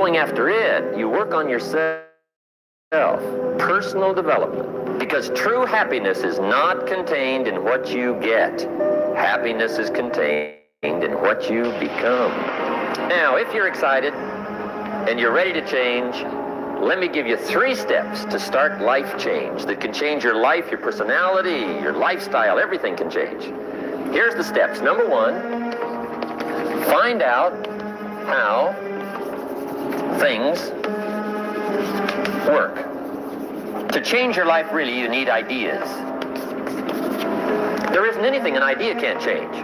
going after it, you work on yourself. Personal development. Because true happiness is not contained in what you get. Happiness is contained in what you become. Now, if you're excited and you're ready to change, let me give you 3 steps to start life change that can change your life, your personality, your lifestyle, everything can change. Here's the steps. Number 1, find out how things work. To change your life, really, you need ideas. There isn't anything an idea can't change.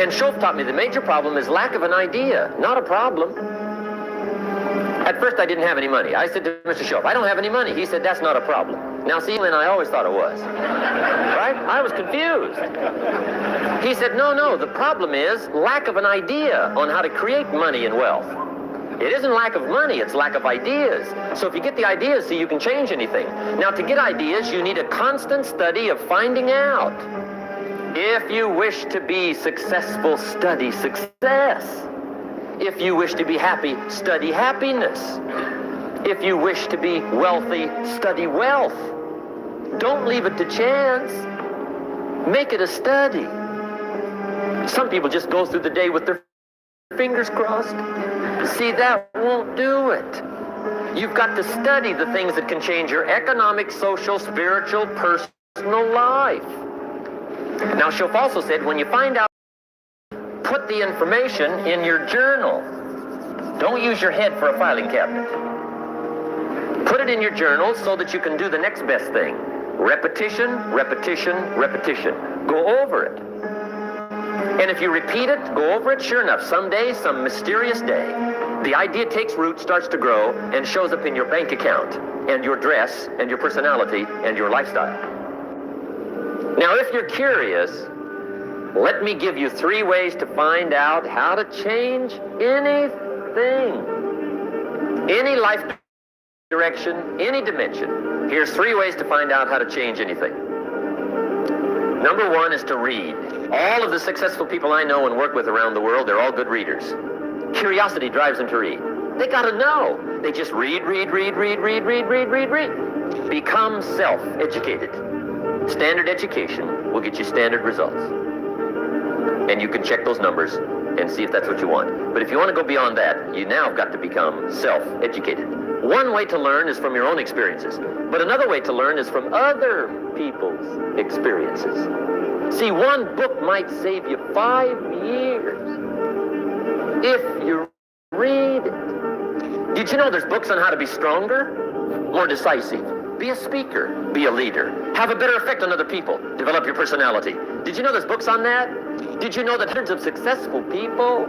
And Shoaff taught me the major problem is lack of an idea, not a problem. At first, I didn't have any money. I said to Mr. Shoaff, I don't have any money. He said, that's not a problem. Now, see, and I always thought it was. Right? I was confused. He said, no, the problem is lack of an idea on how to create money and wealth. It isn't lack of money, it's lack of ideas. So if you get the ideas, see, you can change anything. Now, to get ideas, you need a constant study of finding out. If you wish to be successful, study success. If you wish to be happy, study happiness. If you wish to be wealthy, study wealth. Don't leave it to chance. Make it a study. Some people just go through the day with their fingers crossed. See, that won't do it. You've got to study the things that can change your economic, social, spiritual, personal life. Now, Shoaff also said, when you find out, put the information in your journal. Don't use your head for a filing cabinet. Put it in your journal so that you can do the next best thing. Repetition, repetition, repetition. Go over it. And if you repeat it, go over it, sure enough, someday, some mysterious day, the idea takes root, starts to grow, and shows up in your bank account, and your dress, and your personality, and your lifestyle. Now, if you're curious, let me give you 3 ways to find out how to change anything. Any life direction, any dimension. Here's 3 ways to find out how to change anything. Number 1 is to read. All of the successful people I know and work with around the world, they're all good readers. Curiosity drives them to read. They gotta know. They just read. Become self-educated. Standard education will get you standard results. And you can check those numbers and see if that's what you want. But if you want to go beyond that, you now have got to become self-educated. One way to learn is from your own experiences. But another way to learn is from other people's experiences. See, one book might save you 5 years if you read it. Did you know there's books on how to be stronger, more decisive, be a speaker, be a leader, have a better effect on other people, develop your personality? Did you know there's books on that? Did you know that hundreds of successful people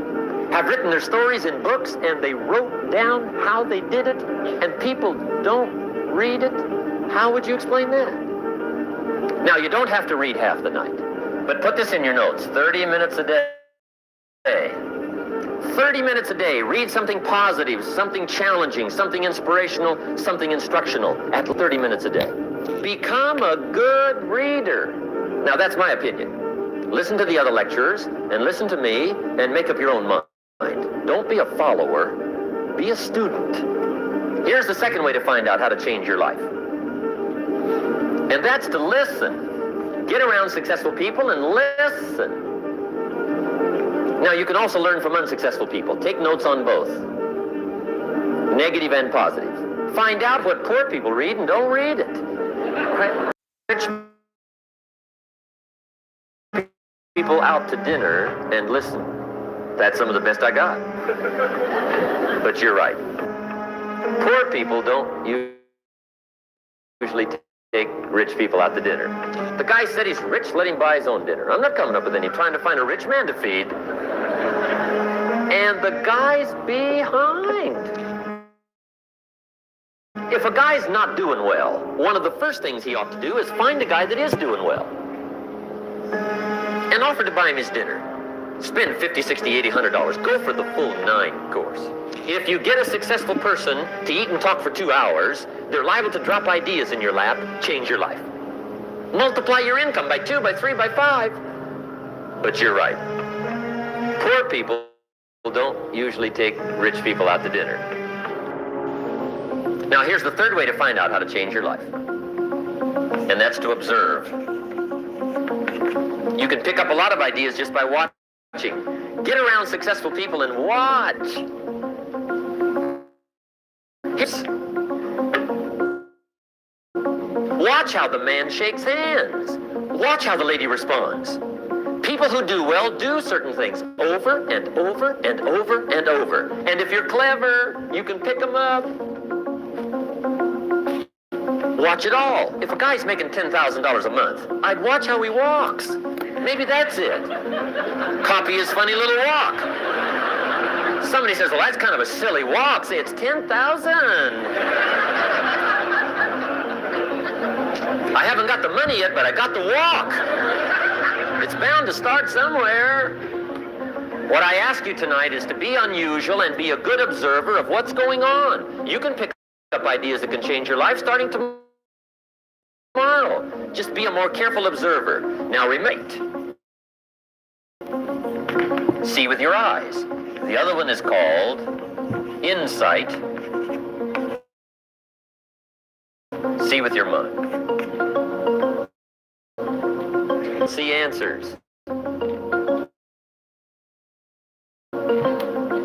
have written their stories in books and they wrote down how they did it, and people don't read it? How would you explain that? Now, you don't have to read half the night, but put this in your notes, 30 minutes a day. 30 minutes a day, read something positive, something challenging, something inspirational, something instructional, at 30 minutes a day. Become a good reader. Now, that's my opinion. Listen to the other lecturers, and listen to me, and make up your own mind. Don't be a follower, be a student. Here's the second way to find out how to change your life. And that's to listen. Get around successful people and listen. Now, you can also learn from unsuccessful people. Take notes on both, negative and positive. Find out what poor people read and don't read it. Right? Rich people out to dinner and listen. That's some of the best I got. But you're right. Poor people don't usually take rich people out to dinner. The guy said he's rich, let him buy his own dinner. I'm not coming up with any, trying to find a rich man to feed. And the guy's behind. If a guy's not doing well, one of the first things he ought to do is find a guy that is doing well and offer to buy him his dinner. Spend $50, $60, $80, $100. Go for the full 9 course. If you get a successful person to eat and talk for 2 hours, they're liable to drop ideas in your lap, change your life. Multiply your income by 2, by 3, by 5. But you're right. Poor people don't usually take rich people out to dinner. Now, here's the third way to find out how to change your life, and that's to observe. You can pick up a lot of ideas just by watching. Get around successful people and watch. Watch how the man shakes hands. Watch how the lady responds. People who do well do certain things over and over and over and over. And if you're clever, you can pick them up. Watch it all. If a guy's making $10,000 a month, I'd watch how he walks. Maybe that's it. Copy his funny little walk. Somebody says, well, that's kind of a silly walk. Say, it's 10,000. I haven't got the money yet, but I got the walk. It's bound to start somewhere. What I ask you tonight is to be unusual and be a good observer of what's going on. You can pick up ideas that can change your life starting tomorrow. Just be a more careful observer. Now, remate. See with your eyes. The other one is called insight. See with your mind. See answers.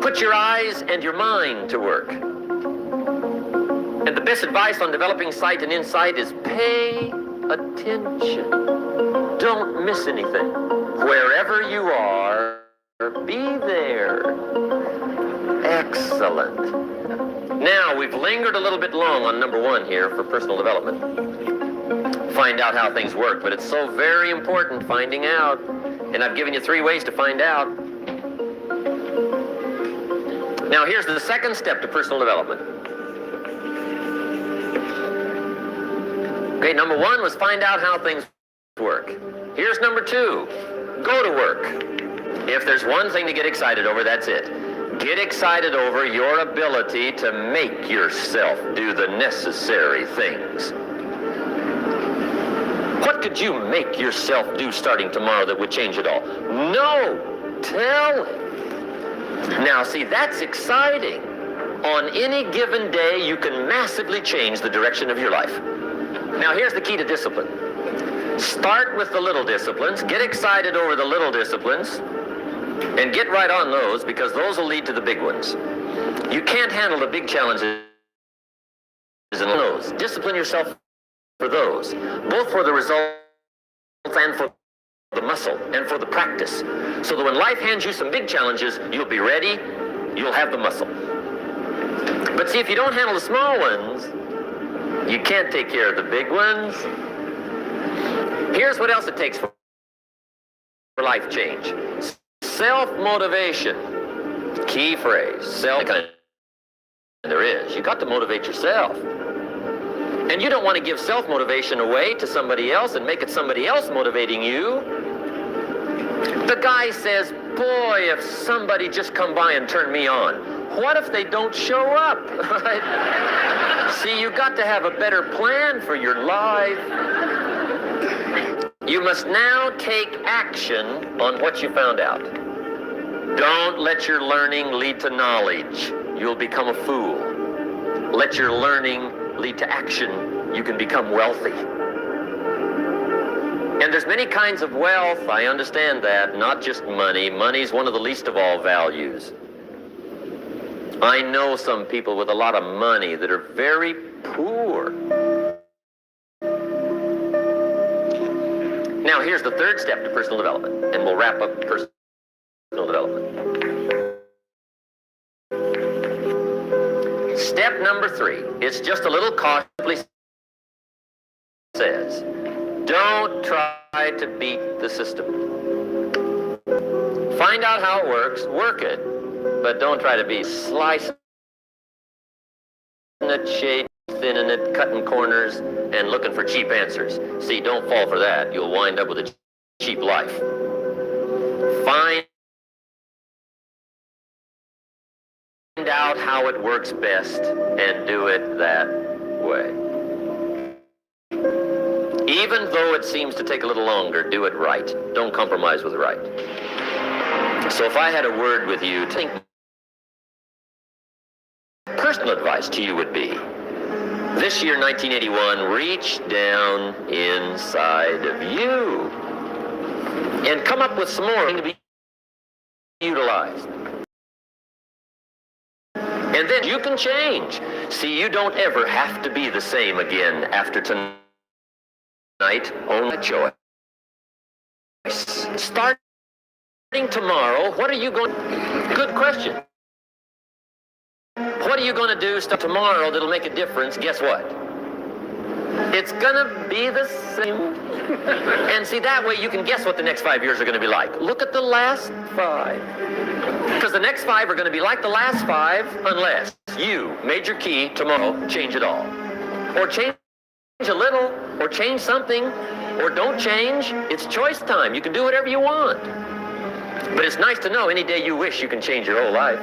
Put your eyes and your mind to work. And the best advice on developing sight and insight is pay attention. Don't miss anything. Wherever you are, be there. Excellent. Now, we've lingered a little bit long on number one here for personal development. Find out how things work, but it's so very important finding out. And I've given you 3 ways to find out. Now, here's the second step to personal development. Okay, number 1 was find out how things work. Here's number 2, go to work. If there's one thing to get excited over, that's it. Get excited over your ability to make yourself do the necessary things. What could you make yourself do starting tomorrow that would change it all? No, tell him. Now, see, that's exciting. On any given day, you can massively change the direction of your life. Now, here's the key to discipline. Start with the little disciplines, get excited over the little disciplines, and get right on those, because those will lead to the big ones. You can't handle the big challenges in those. Discipline yourself for those, both for the results and for the muscle and for the practice, so that when life hands you some big challenges, you'll be ready, you'll have the muscle. But see, if you don't handle the small ones, you can't take care of the big ones. Here's what else it takes for life change. Self-motivation. Key phrase. There is. You got to motivate yourself. And you don't want to give self-motivation away to somebody else and make it somebody else motivating you. The guy says, boy, if somebody just come by and turn me on. What if they don't show up? See, you got to have a better plan for your life. You must now take action on what you found out. Don't let your learning lead to knowledge. You'll become a fool. Let your learning lead to action. You can become wealthy. And there's many kinds of wealth, I understand that, not just money. Money's one of the least of all values. I know some people with a lot of money that are very poor. Now, here's the third step to personal development, and we'll wrap up personal development. Step number 3, it's just a little cautiously says, don't try to beat the system. Find out how it works, work it, but don't try to be slicing it, shading, thinning it, cutting corners, and looking for cheap answers. See, don't fall for that. You'll wind up with a cheap life. Find out how it works best and do it that way. Even though it seems to take a little longer, do it right. Don't compromise with right. So if I had a word with you, think personal advice to you would be, this year, 1981, reach down inside of you and come up with some more to be utilized. And then you can change. See, you don't ever have to be the same again after tonight. Only a choice. Starting tomorrow, what are you going... Good question. What are you going to do tomorrow that'll make a difference? Guess what? It's going to be the same. And see, that way you can guess what the next 5 years are going to be like. Look at the last 5. Because the next 5 are going to be like the last 5 unless you, major key, tomorrow, change it all. Or change a little, or change something, or don't change. It's choice time. You can do whatever you want. But it's nice to know any day you wish you can change your whole life.